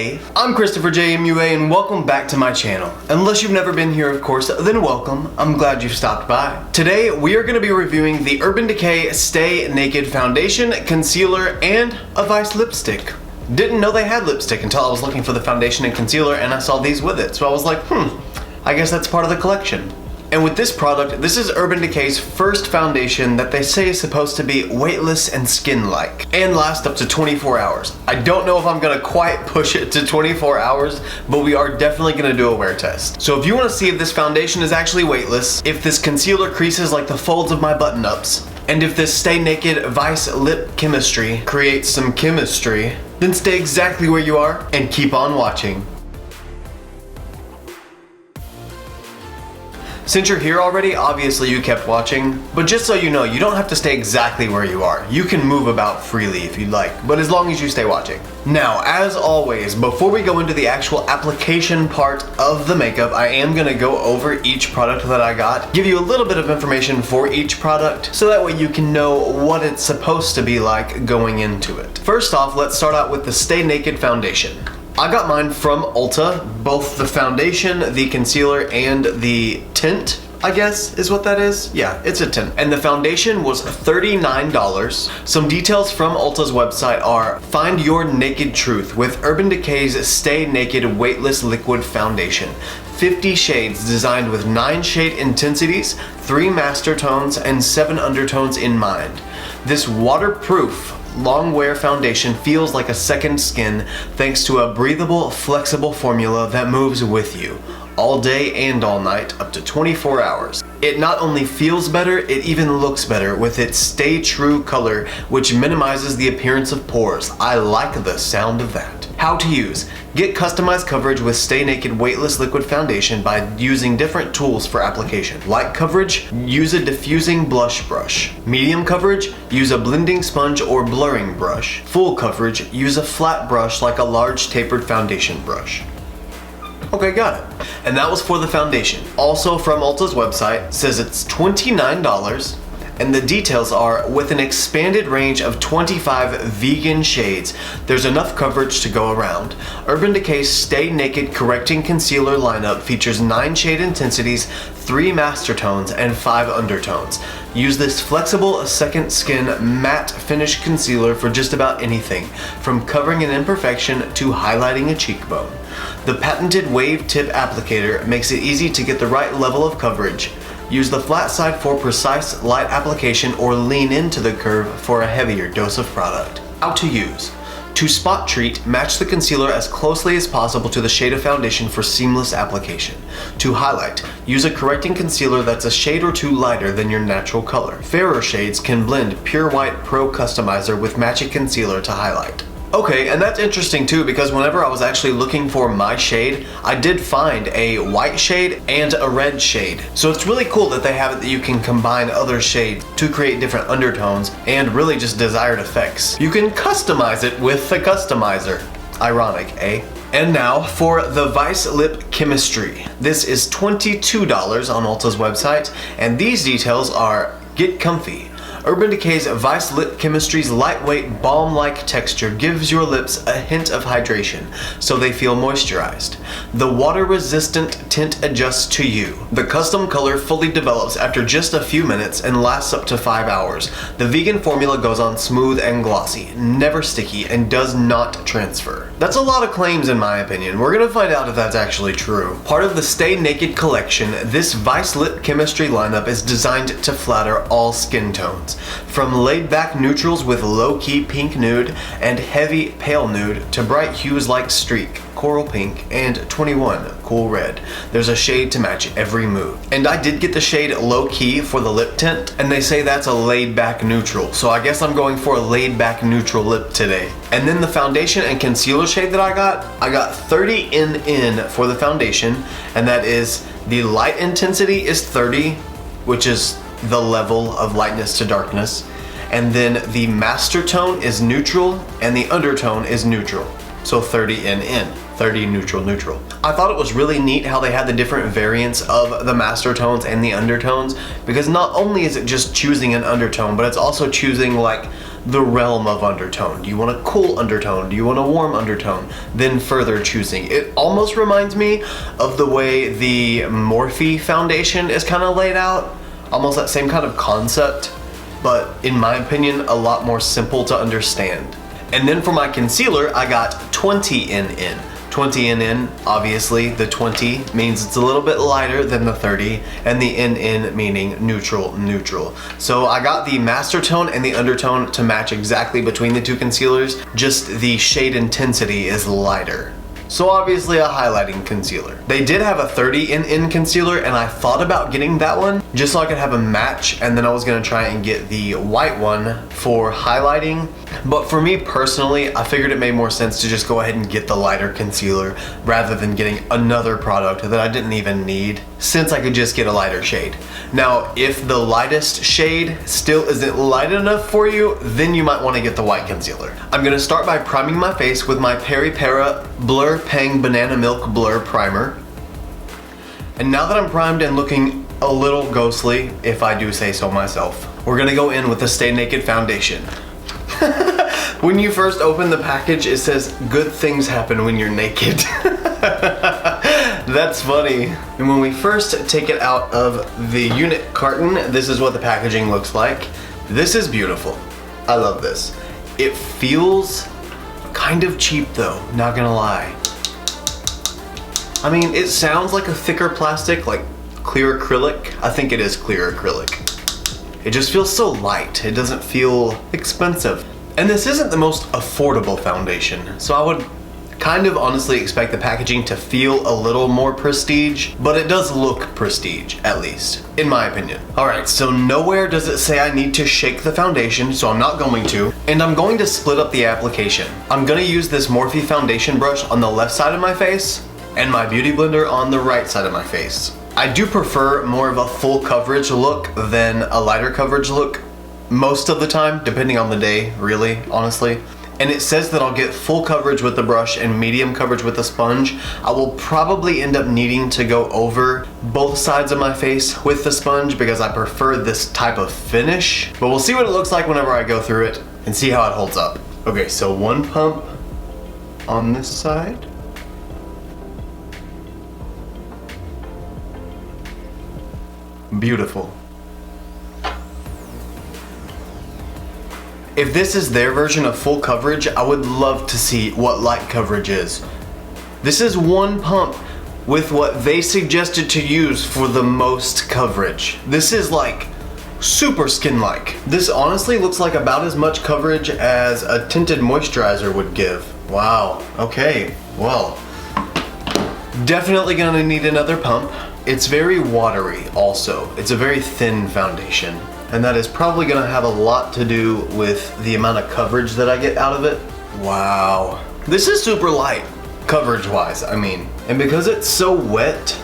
Decay. I'm ChristopherJMUA and welcome back to my channel. Unless you've never been here, of course, then welcome. I'm glad you've stopped by. Today, we are going to be reviewing the Urban Decay Stay Naked Foundation, Concealer, and a Vice lipstick. Didn't know they had lipstick until I was looking for the foundation and concealer and I saw these with it. So I was like, I guess that's part of the collection. And with this product, this is Urban Decay's first foundation that they say is supposed to be weightless and skin-like and last up to 24 hours. I don't know if I'm gonna quite push it to 24 hours, but we are definitely gonna do a wear test. So if you wanna see if this foundation is actually weightless, if this concealer creases like the folds of my button-ups, and if this Stay Naked Vice Lip Chemistry creates some chemistry, then stay exactly where you are and keep on watching. Since you're here already, obviously you kept watching, but just so you know, you don't have to stay exactly where you are. You can move about freely if you'd like, but as long as you stay watching. Now, as always, before we go into the actual application part of the makeup, I am gonna go over each product that I got, give you a little bit of information for each product, so that way you can know what it's supposed to be like going into it. First off, let's start out with the Stay Naked Foundation. I got mine from Ulta, both the foundation, the concealer, and the tint, I guess is what that is. Yeah, it's a tint. And the foundation was $39. Some details from Ulta's website are: find your naked truth with Urban Decay's Stay Naked Weightless Liquid Foundation. 50 shades designed with 9 shade intensities, 3 master tones, and 7 undertones in mind. This waterproof long wear foundation feels like a second skin thanks to a breathable, flexible formula that moves with you all day and all night, up to 24 hours. It not only feels better, it even looks better with its Stay True color, which minimizes the appearance of pores. I like the sound of that. How to use: get customized coverage with Stay Naked Weightless Liquid Foundation by using different tools for application. Light coverage, use a diffusing blush brush. Medium coverage, use a blending sponge or blurring brush. Full coverage, use a flat brush like a large tapered foundation brush. Okay, got it. And that was for the foundation. Also from Ulta's website, says it's $29. And the details are: with an expanded range of 25 vegan shades, there's enough coverage to go around. Urban Decay's Stay Naked Correcting Concealer lineup features 9 shade intensities, 3 master tones, and 5 undertones. Use this flexible second skin matte finish concealer for just about anything, from covering an imperfection to highlighting a cheekbone. The patented wave tip applicator makes it easy to get the right level of coverage. Use the flat side for precise light application or lean into the curve for a heavier dose of product. How to use: to spot treat, match the concealer as closely as possible to the shade of foundation for seamless application. To highlight, use a correcting concealer that's a shade or 2 lighter than your natural color. Fairer shades can blend Pure White Pro Customizer with matching concealer to highlight. Okay, and that's interesting too, because whenever I was actually looking for my shade, I did find a white shade and a red shade. So it's really cool that they have it that you can combine other shades to create different undertones and really just desired effects. You can customize it with the customizer. Ironic, eh? And now for the Vice Lip Chemistry. This is $22 on Ulta's website, and these details are: get comfy. Urban Decay's Vice Lip Chemistry's lightweight, balm-like texture gives your lips a hint of hydration, so they feel moisturized. The water-resistant tint adjusts to you. The custom color fully develops after just a few minutes and lasts up to 5 hours. The vegan formula goes on smooth and glossy, never sticky, and does not transfer. That's a lot of claims in my opinion. We're gonna find out if that's actually true. Part of the Stay Naked collection, this Vice Lip Chemistry lineup is designed to flatter all skin tones. From laid-back neutrals with low-key pink nude and heavy pale nude to bright hues like Streak, Coral Pink, and 21, Cool Red. There's a shade to match every mood. And I did get the shade Low Key for the lip tint, and they say that's a laid-back neutral, so I guess I'm going for a laid-back neutral lip today. And then the foundation and concealer shade that I got 30 in for the foundation, and that is the light intensity is 30, which is the level of lightness to darkness, and then the master tone is neutral and the undertone is neutral, so 30 in 30 neutral neutral. I thought it was really neat how they had the different variants of the master tones and the undertones, because not only is it just choosing an undertone, but it's also choosing like the realm of undertone. Do you want a cool undertone? Do you want a warm undertone? Then further choosing. It almost reminds me of the way the Morphe foundation is kind of laid out. Almost that same kind of concept, but in my opinion, a lot more simple to understand. And then for my concealer, I got 20 NN. 20 NN, obviously, the 20 means it's a little bit lighter than the 30, and the NN meaning neutral, neutral. So I got the master tone and the undertone to match exactly between the two concealers, just the shade intensity is lighter. So obviously a highlighting concealer. They did have a 30 NN concealer, and I thought about getting that one just so I could have a match, and then I was gonna try and get the white one for highlighting. But for me personally, I figured it made more sense to just go ahead and get the lighter concealer rather than getting another product that I didn't even need, since I could just get a lighter shade. Now, if the lightest shade still isn't light enough for you, then you might want to get the white concealer. I'm gonna start by priming my face with my Peripera Blur Pang Banana Milk Blur Primer. And now that I'm primed and looking a little ghostly, if I do say so myself, we're gonna go in with the Stay Naked foundation. When you first open the package, it says, "Good things happen when you're naked." That's funny. And when we first take it out of the unit carton, this is what the packaging looks like. This is beautiful. I love this. It feels kind of cheap though, not gonna lie. I mean, it sounds like a thicker plastic, like clear acrylic. I think it is clear acrylic. It just feels so light. It doesn't feel expensive. And this isn't the most affordable foundation, so I would kind of honestly expect the packaging to feel a little more prestige, but it does look prestige, at least, in my opinion. Alright, so nowhere does it say I need to shake the foundation, so I'm not going to. And I'm going to split up the application. I'm gonna use this Morphe foundation brush on the left side of my face, and my beauty blender on the right side of my face. I do prefer more of a full coverage look than a lighter coverage look most of the time, depending on the day, really, honestly. And it says that I'll get full coverage with the brush and medium coverage with the sponge. I will probably end up needing to go over both sides of my face with the sponge because I prefer this type of finish. But we'll see what it looks like whenever I go through it and see how it holds up. Okay, so one pump on this side. Beautiful. If this is their version of full coverage, I would love to see what light coverage is. This is one pump with what they suggested to use for the most coverage. This is like super skin-like. This honestly looks like about as much coverage as a tinted moisturizer would give. Wow, okay, well, definitely gonna need another pump. It's very watery also. It's a very thin foundation, and that is probably gonna have a lot to do with the amount of coverage that I get out of it. Wow. This is super light, coverage-wise, I mean. And because it's so wet,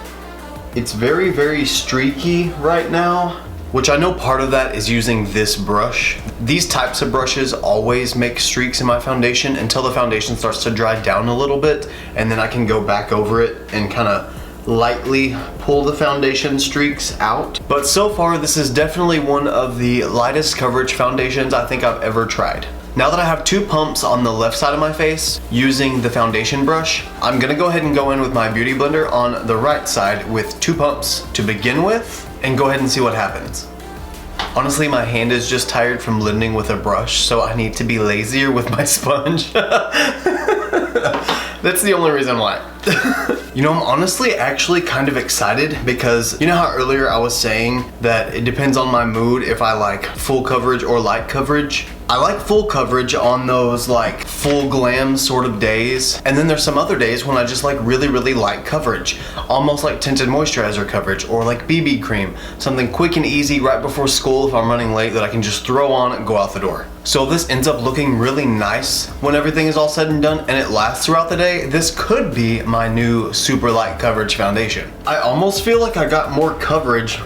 it's very, very streaky right now, which I know part of that is using this brush. These types of brushes always make streaks in my foundation until the foundation starts to dry down a little bit, and then I can go back over it and kind of lightly pull the foundation streaks out. But so far, this is definitely one of the lightest coverage foundations I think I've ever tried. Now that I have two pumps on the left side of my face using the foundation brush, I'm gonna go ahead and go in with my beauty blender on the right side with two pumps to begin with and go ahead and see what happens. Honestly, my hand is just tired from blending with a brush, so I need to be lazier with my sponge. That's the only reason why. You know, I'm honestly actually kind of excited because you know how earlier I was saying that it depends on my mood if I like full coverage or light coverage? I like full coverage on those like full glam sort of days, and then there's some other days when I just like really, really light coverage, almost like tinted moisturizer coverage or like BB cream, something quick and easy right before school if I'm running late that I can just throw on and go out the door. So if this ends up looking really nice when everything is all said and done and it lasts throughout the day, this could be my new super light coverage foundation. I almost feel like I got more coverage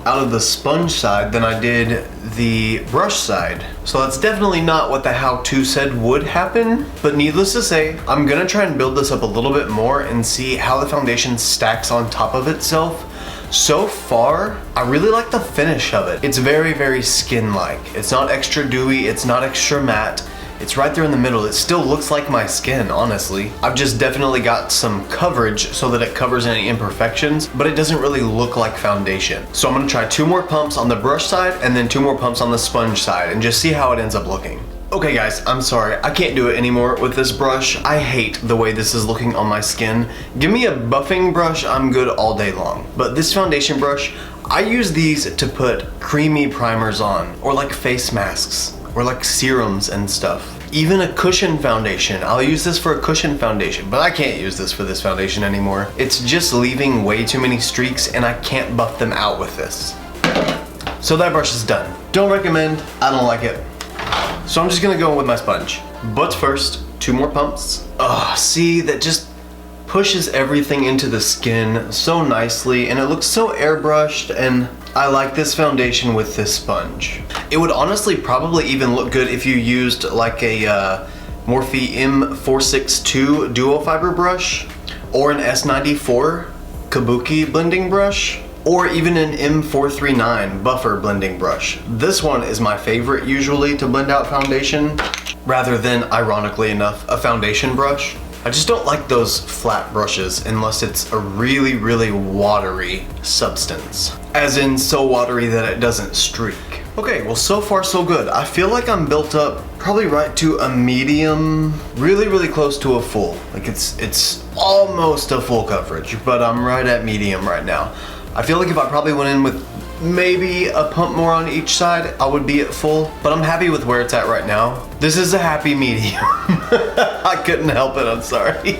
out of the sponge side than I did the brush side. So that's definitely not what the how-to said would happen, but needless to say, I'm gonna try and build this up a little bit more and see how the foundation stacks on top of itself So far, I really like the finish of it. It's very, very skin-like. It's not extra dewy, it's not extra matte. It's right there in the middle. It still looks like my skin, honestly. I've just definitely got some coverage so that it covers any imperfections, but it doesn't really look like foundation. So I'm gonna try 2 more pumps on the brush side and then 2 more pumps on the sponge side and just see how it ends up looking. Okay guys, I'm sorry, I can't do it anymore with this brush. I hate the way this is looking on my skin. Give me a buffing brush, I'm good all day long. But this foundation brush, I use these to put creamy primers on, or like face masks, or like serums and stuff. Even a cushion foundation. I'll use this for a cushion foundation, but I can't use this for this foundation anymore. It's just leaving way too many streaks and I can't buff them out with this. So that brush is done. Don't recommend, I don't like it. So I'm just gonna go with my sponge. But first, 2 more pumps. Oh, see, that just pushes everything into the skin so nicely and it looks so airbrushed, and I like this foundation with this sponge. It would honestly probably even look good if you used like a Morphe M462 duo fiber brush, or an S94 Kabuki blending brush, or even an M439 buffer blending brush. This one is my favorite usually to blend out foundation, rather than, ironically enough, a foundation brush. I just don't like those flat brushes unless it's a really, really watery substance. As in so watery that it doesn't streak. Okay, well so far so good. I feel like I'm built up probably right to a medium, really, really close to a full. Like it's almost a full coverage, but I'm right at medium right now. I feel like if I probably went in with maybe a pump more on each side, I would be at full, but I'm happy with where it's at right now. This is a happy medium. I couldn't help it, I'm sorry.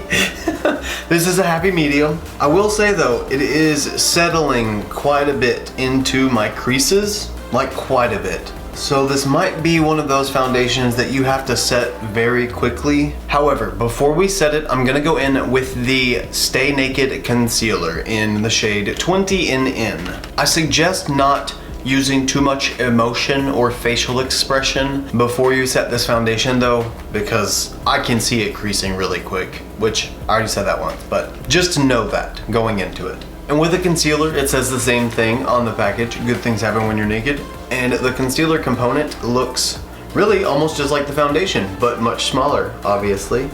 This is a happy medium. I will say though, it is settling quite a bit into my creases, like quite a bit. So this might be one of those foundations that you have to set very quickly. However, before we set it, I'm gonna go in with the Stay Naked Concealer in the shade 20NN. I suggest not using too much emotion or facial expression before you set this foundation though, because I can see it creasing really quick, which I already said that once, but just know that going into it. And with the concealer, it says the same thing on the package, good things happen when you're naked. And the concealer component looks really almost just like the foundation, but much smaller, obviously.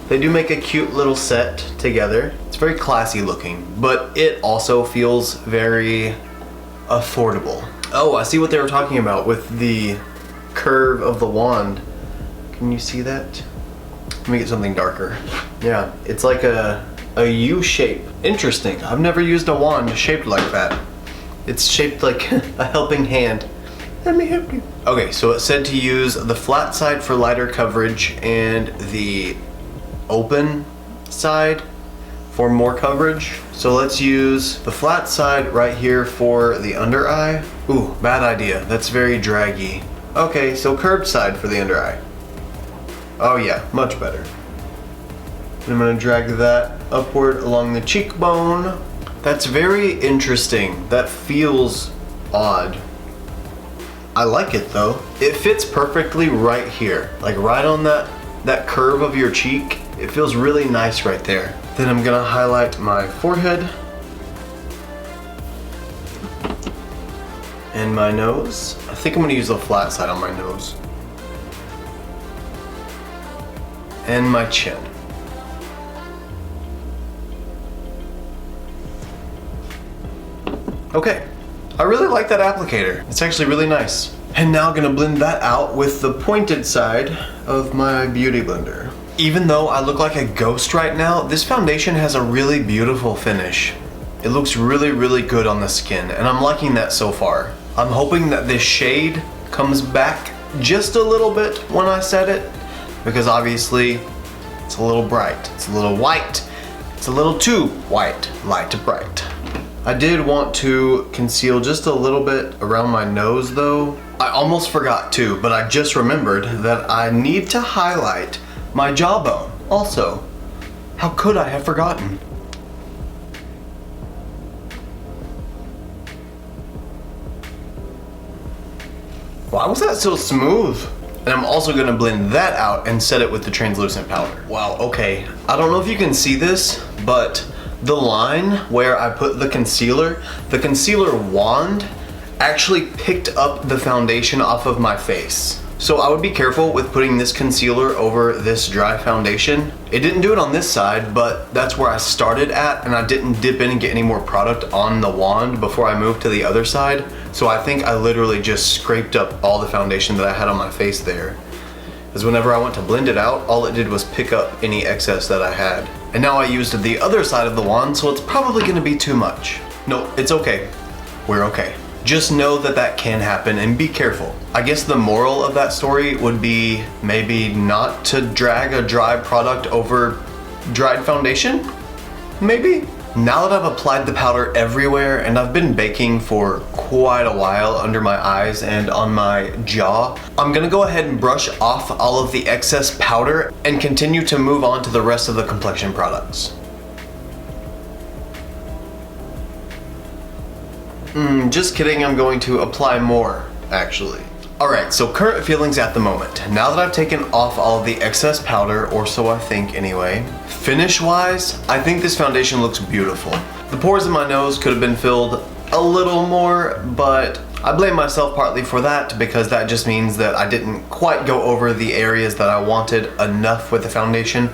They do make a cute little set together. It's very classy looking, but it also feels very affordable. Oh, I see what they were talking about with the curve of the wand. Can you see that? Let me get something darker. Yeah, it's like a U shape. Interesting. I've never used a wand shaped like that. It's shaped like a helping hand. Let me help you. Okay, so it said to use the flat side for lighter coverage and the open side for more coverage. So let's use the flat side right here for the under eye. Ooh, bad idea. That's very draggy. Okay, so curved side for the under eye. Oh yeah, much better. I'm gonna drag that upward along the cheekbone. That's very interesting. That feels odd. I like it though. It fits perfectly right here. Like right on that curve of your cheek. It feels really nice right there. Then I'm gonna highlight my forehead. And my nose. I think I'm gonna use the flat side on my nose. And my chin. Okay, I really like that applicator. It's actually really nice. And now I'm gonna blend that out with the pointed side of my beauty blender. Even though I look like a ghost right now, this foundation has a really beautiful finish. It looks really, really good on the skin, and I'm liking that so far. I'm hoping that this shade comes back just a little bit when I set it, because obviously it's a little bright, it's a little white, it's a little too white, light to bright. I did want to conceal just a little bit around my nose though. I almost forgot to, but I just remembered that I need to highlight my jawbone also. How could I have forgotten? Why was that so smooth? And I'm also gonna blend that out and set it with the translucent powder. Wow, okay. I don't know if you can see this, but The line where I put the concealer wand actually picked up the foundation off of my face. So I would be careful with putting this concealer over this dry foundation. It didn't do it on this side, but that's where I started at, and I didn't dip in and get any more product on the wand before I moved to the other side. So I think I literally just scraped up all the foundation that I had on my face there. Because whenever I went to blend it out, all it did was pick up any excess that I had. And now I used the other side of the wand, so it's probably gonna be too much. No, it's okay. We're okay. Just know that that can happen and be careful. I guess the moral of that story would be maybe not to drag a dry product over dried foundation? Maybe? Now that I've applied the powder everywhere and I've been baking for quite a while under my eyes and on my jaw, I'm gonna go ahead and brush off all of the excess powder and continue to move on to the rest of the complexion products. Just kidding, I'm going to apply more, actually. Alright, so current feelings at the moment. Now that I've taken off all of the excess powder, or so I think anyway, finish-wise, I think this foundation looks beautiful. The pores in my nose could have been filled a little more, but I blame myself partly for that because that just means that I didn't quite go over the areas that I wanted enough with the foundation.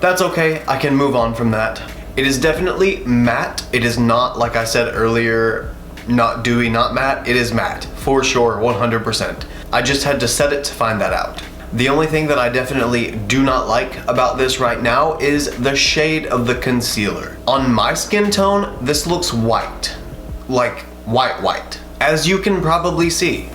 That's okay, I can move on from that. It is definitely matte. It is not, like I said earlier, not dewy, not matte. It is matte, for sure, 100%. I just had to set it to find that out. The only thing that I definitely do not like about this right now is the shade of the concealer. On my skin tone, this looks white. Like, white. As you can probably see.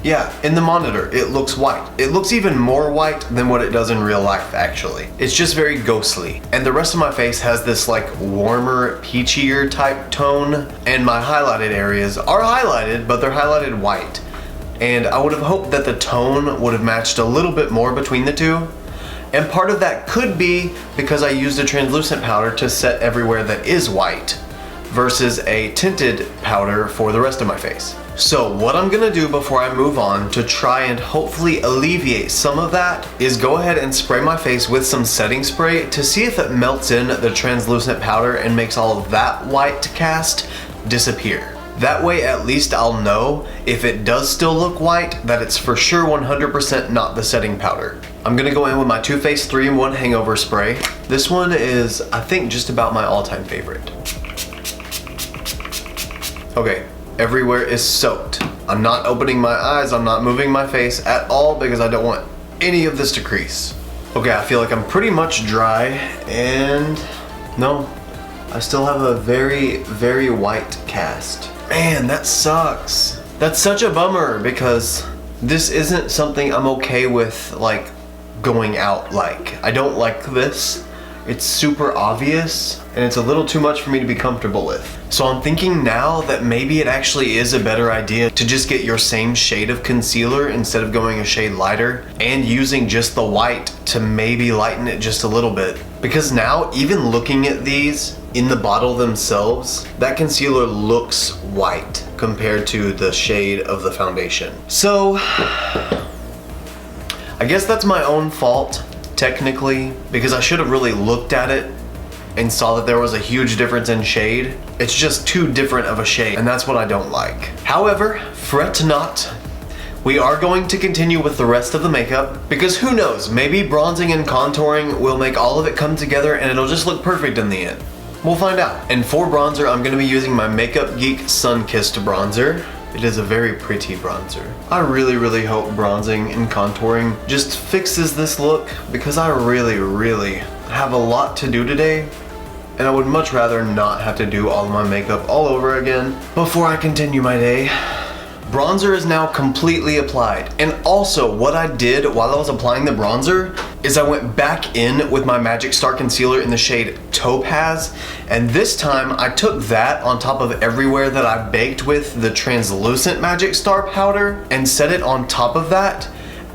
Yeah, in the monitor, it looks white. It looks even more white than what it does in real life, actually. It's just very ghostly. And the rest of my face has this like warmer, peachier type tone. And my highlighted areas are highlighted, but they're highlighted white. And I would have hoped that the tone would have matched a little bit more between the two. And part of that could be because I used a translucent powder to set everywhere that is white versus a tinted powder for the rest of my face. So what I'm gonna do before I move on to try and hopefully alleviate some of that is go ahead and spray my face with some setting spray to see if it melts in the translucent powder and makes all of that white cast disappear. That way at least I'll know if it does still look white that it's for sure 100% not the setting powder. I'm gonna go in with my Too Faced 3-in-1 Hangover Spray. This one is, I think, just about my all-time favorite. Okay. Everywhere is soaked. I'm not opening my eyes, I'm not moving my face at all because I don't want any of this to crease. Okay, I feel like I'm pretty much dry and no, I still have a very, very white cast. Man, that sucks. That's such a bummer because this isn't something I'm okay with like going out like. I don't like this. It's super obvious and it's a little too much for me to be comfortable with. So I'm thinking now that maybe it actually is a better idea to just get your same shade of concealer instead of going a shade lighter and using just the white to maybe lighten it just a little bit. Because now, even looking at these in the bottle themselves, that concealer looks white compared to the shade of the foundation. So, I guess that's my own fault. Technically, because I should have really looked at it and saw that there was a huge difference in shade. It's just too different of a shade, and that's what I don't like. However, fret not. We are going to continue with the rest of the makeup, because who knows, maybe bronzing and contouring will make all of it come together and it'll just look perfect in the end. We'll find out. And for bronzer, I'm gonna be using my Makeup Geek Sun-Kissed bronzer. It is a very pretty bronzer. I really, really hope bronzing and contouring just fixes this look because I really, really have a lot to do today and I would much rather not have to do all of my makeup all over again before I continue my day. Bronzer is now completely applied. And also what I did while I was applying the bronzer is I went back in with my Magic Star Concealer in the shade Topaz. And this time I took that on top of everywhere that I baked with the translucent Magic Star powder and set it on top of that.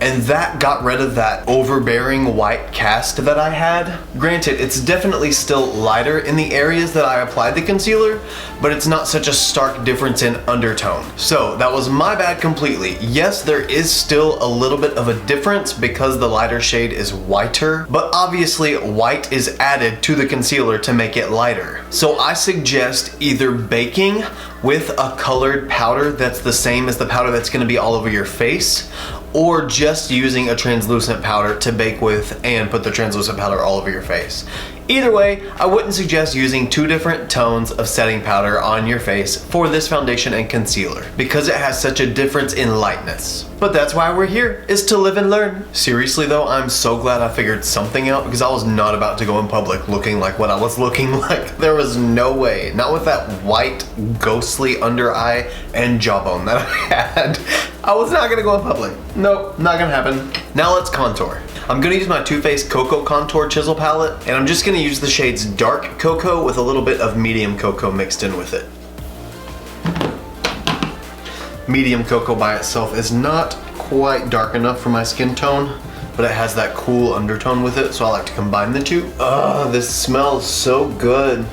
and that got rid of that overbearing white cast that I had. Granted, it's definitely still lighter in the areas that I applied the concealer, but it's not such a stark difference in undertone. So that was my bad completely. Yes, there is still a little bit of a difference because the lighter shade is whiter, but obviously white is added to the concealer to make it lighter. So I suggest either baking with a colored powder that's the same as the powder that's gonna be all over your face, or just using a translucent powder to bake with and put the translucent powder all over your face. Either way, I wouldn't suggest using two different tones of setting powder on your face for this foundation and concealer because it has such a difference in lightness. But that's why we're here, is to live and learn. Seriously though, I'm so glad I figured something out because I was not about to go in public looking like what I was looking like. There was no way, not with that white ghostly under eye and jawbone that I had. I was not gonna go in public. Nope, not gonna happen. Now let's contour. I'm gonna use my Too Faced Cocoa Contour Chisel Palette, and I'm just gonna use the shades Dark Cocoa with a little bit of Medium Cocoa mixed in with it. Medium Cocoa by itself is not quite dark enough for my skin tone, but it has that cool undertone with it, so I like to combine the two. Oh, this smells so good.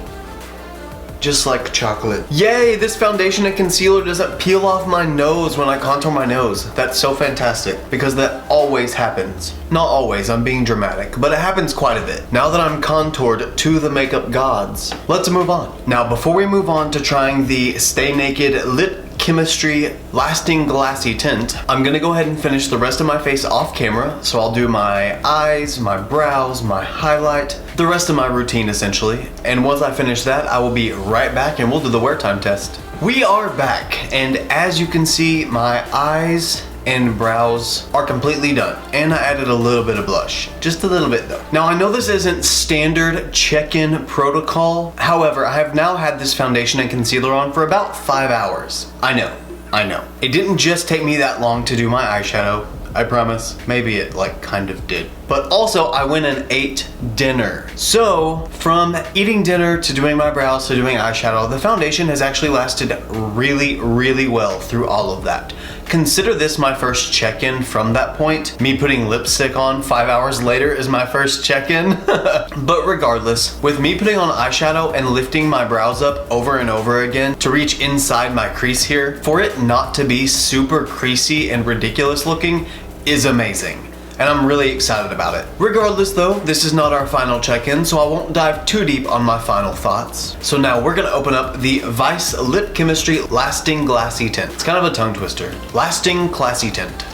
Just like chocolate. Yay, this foundation and concealer doesn't peel off my nose when I contour my nose. That's so fantastic because that always happens. Not always, I'm being dramatic, but it happens quite a bit. Now that I'm contoured to the makeup gods, let's move on. Now, before we move on to trying the Stay Naked Lip Chemistry Lasting Glassy Tint, I'm gonna go ahead and finish the rest of my face off camera. So I'll do my eyes, my brows, my highlight, the rest of my routine essentially. And once I finish that, I will be right back and we'll do the wear time test. We are back, and as you can see, my eyes and brows are completely done, and I added a little bit of blush, just a little bit though. Now I know this isn't standard check-in protocol, however I have now had this foundation and concealer on for about 5 hours. I know. It didn't just take me that long to do my eyeshadow, I promise. Maybe it like kind of did. But also I went and ate dinner. So from eating dinner to doing my brows to doing eyeshadow, the foundation has actually lasted really well through all of that. Consider this my first check-in from that point. Me putting lipstick on 5 hours later is my first check-in. But regardless, with me putting on eyeshadow and lifting my brows up over and over again to reach inside my crease here, for it not to be super creasy and ridiculous looking is amazing. And I'm really excited about it. Regardless though, this is not our final check-in, so I won't dive too deep on my final thoughts. So now we're gonna open up the Vice Lip Chemistry Lasting Glassy Tint. It's kind of a tongue twister. Lasting Classy Tint.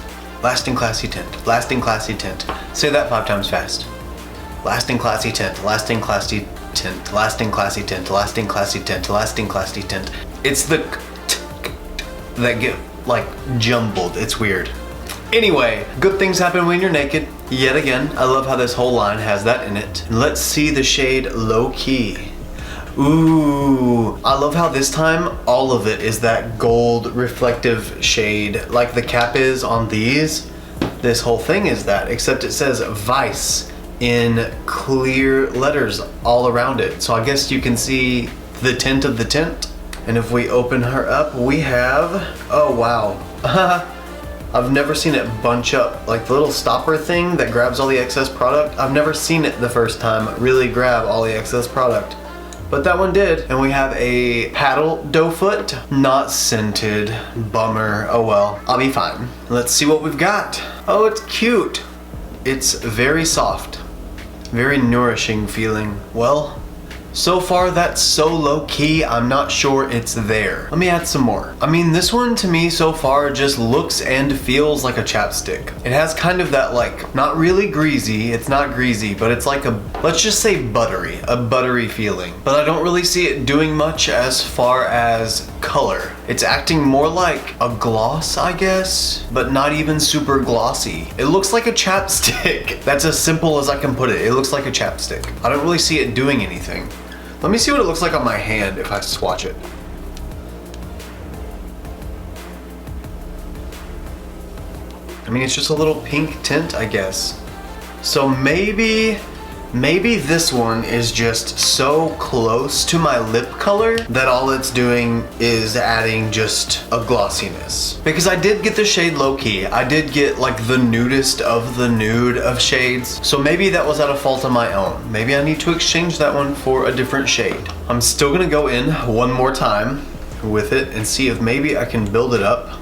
Lasting Classy Tint. Lasting Classy Tint. Say that 5 times fast. Lasting Classy Tint. Lasting Classy Tint. Lasting Classy Tint. Lasting Classy Tint. Lasting Classy Tint. It's the that get like jumbled. It's weird. Anyway, good things happen when you're naked. Yet again, I love how this whole line has that in it. Let's see the shade Low Key. Ooh, I love how this time all of it is that gold reflective shade like the cap is on these. This whole thing is that, except it says Vice in clear letters all around it. So I guess you can see the tint of the tint. And if we open her up, we have, oh wow. I've never seen it bunch up, like the little stopper thing that grabs all the excess product. I've never seen it the first time really grab all the excess product. But that one did. And we have a paddle doe foot, not scented, bummer, oh well, I'll be fine. Let's see what we've got. Oh, it's cute. It's very soft, very nourishing feeling. Well, so far that's so low key, I'm not sure it's there. Let me add some more. I mean, this one to me so far just looks and feels like a chapstick. It has kind of that like, not really greasy, it's not greasy, but it's like a, let's just say buttery, a buttery feeling. But I don't really see it doing much as far as color. It's acting more like a gloss, I guess, but not even super glossy. It looks like a chapstick. That's as simple as I can put it. It looks like a chapstick. I don't really see it doing anything. Let me see what it looks like on my hand if I swatch it. I mean, it's just a little pink tint, I guess. So maybe maybe this one is just so close to my lip color that all it's doing is adding just a glossiness. Because I did get the shade Low Key. I did get like the nudist of the nude of shades. So maybe that was at a fault of my own. Maybe I need to exchange that one for a different shade. I'm still gonna go in one more time with it and see if maybe I can build it up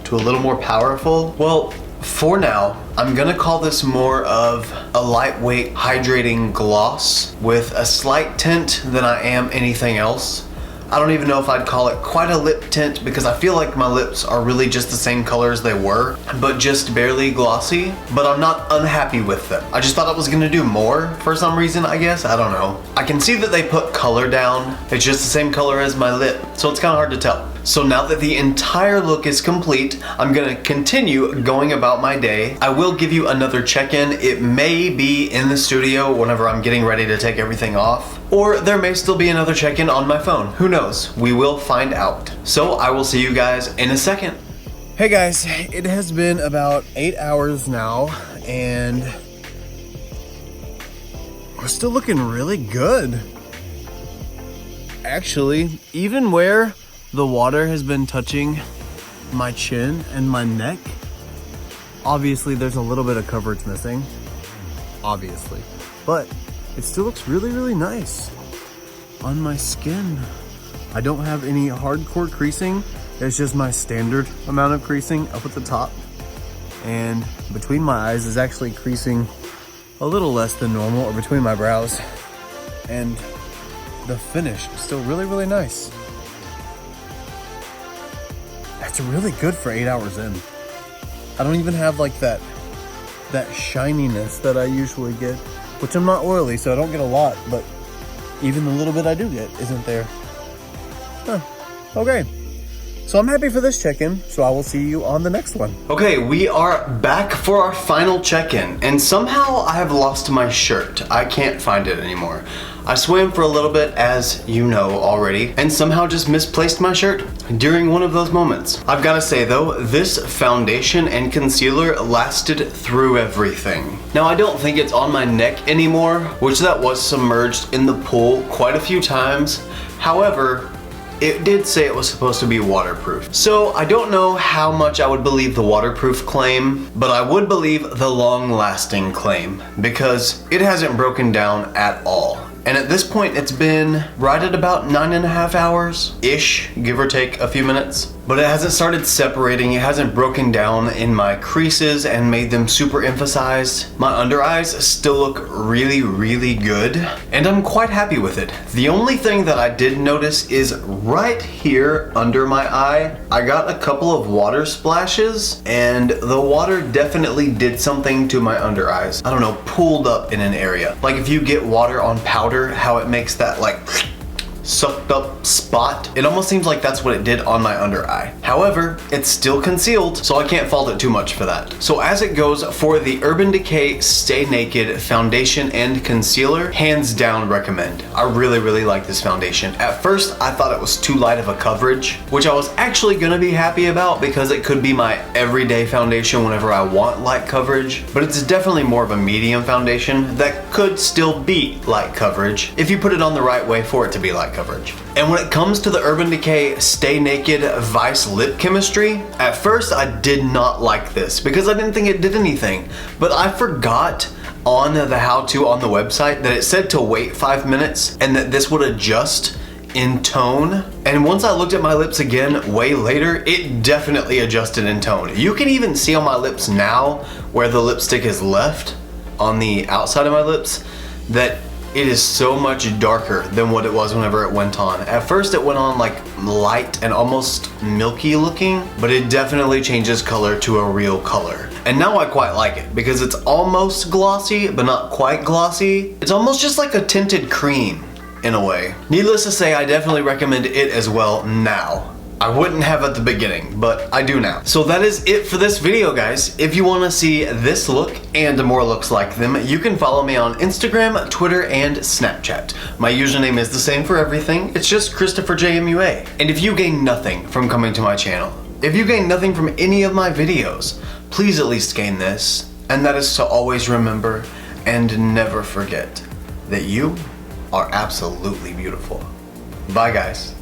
to a little more powerful. Well, for now, I'm gonna call this more of a lightweight hydrating gloss with a slight tint than I am anything else. I don't even know if I'd call it quite a lip tint because I feel like my lips are really just the same color as they were, but just barely glossy, but I'm not unhappy with them. I just thought I was gonna do more for some reason, I guess, I don't know. I can see that they put color down. It's just the same color as my lip, so it's kind of hard to tell. So now that the entire look is complete, I'm gonna continue going about my day. I will give you another check-in. It may be in the studio whenever I'm getting ready to take everything off, or there may still be another check-in on my phone. Who knows? We will find out. So I will see you guys in a second. Hey guys, it has been about 8 hours now, and we're still looking really good. Actually, even where the water has been touching my chin and my neck, obviously there's a little bit of coverage missing, obviously, but it still looks really, really nice on my skin. I don't have any hardcore creasing. It's just my standard amount of creasing up at the top, and between my eyes is actually creasing a little less than normal, or between my brows, and the finish is still really, really nice. That's really good for 8 hours in. I don't even have like that shininess that I usually get, which I'm not oily, so I don't get a lot, but even the little bit I do get isn't there. Huh. Okay. So I'm happy for this check-in, so I will see you on the next one. Okay, we are back for our final check-in, and somehow I have lost my shirt. I can't find it anymore. I swam for a little bit, as you know already, and somehow just misplaced my shirt during one of those moments. I've gotta say though, this foundation and concealer lasted through everything. Now I don't think it's on my neck anymore, which that was submerged in the pool quite a few times. However, it did say it was supposed to be waterproof. So I don't know how much I would believe the waterproof claim, but I would believe the long-lasting claim because it hasn't broken down at all. And at this point, it's been right at about 9.5 hours-ish, give or take a few minutes. But it hasn't started separating, it hasn't broken down in my creases and made them super emphasized. My under eyes still look really, really good, and I'm quite happy with it. The only thing that I did notice is right here under my eye, I got a couple of water splashes, and the water definitely did something to my under eyes. I don't know, pooled up in an area. Like if you get water on powder, how it makes that like sucked up spot. It almost seems like that's what it did on my under eye. However, it's still concealed, so I can't fault it too much for that. So as it goes for the Urban Decay Stay Naked Foundation and Concealer, hands down recommend. I really, really like this foundation. At first, I thought it was too light of a coverage, which I was actually gonna be happy about because it could be my everyday foundation whenever I want light coverage, but it's definitely more of a medium foundation that could still be light coverage if you put it on the right way for it to be light coverage. And when it comes to the Urban Decay Stay Naked Vice Lip Chemistry, at first I did not like this because I didn't think it did anything, but I forgot on the how-to on the website that it said to wait 5 minutes and that this would adjust in tone. And once I looked at my lips again way later, it definitely adjusted in tone. You can even see on my lips now where the lipstick is left on the outside of my lips that it is so much darker than what it was whenever it went on. At first it went on like light and almost milky looking, but it definitely changes color to a real color. And now I quite like it because it's almost glossy, but not quite glossy. It's almost just like a tinted cream in a way. Needless to say, I definitely recommend it as well now. I wouldn't have at the beginning, but I do now. So that is it for this video, guys. If you want to see this look and more looks like them, you can follow me on Instagram, Twitter, and Snapchat. My username is the same for everything. It's just ChristopherJMUA. And if you gain nothing from coming to my channel, if you gain nothing from any of my videos, please at least gain this, and that is to always remember and never forget. that you are absolutely beautiful. Bye guys.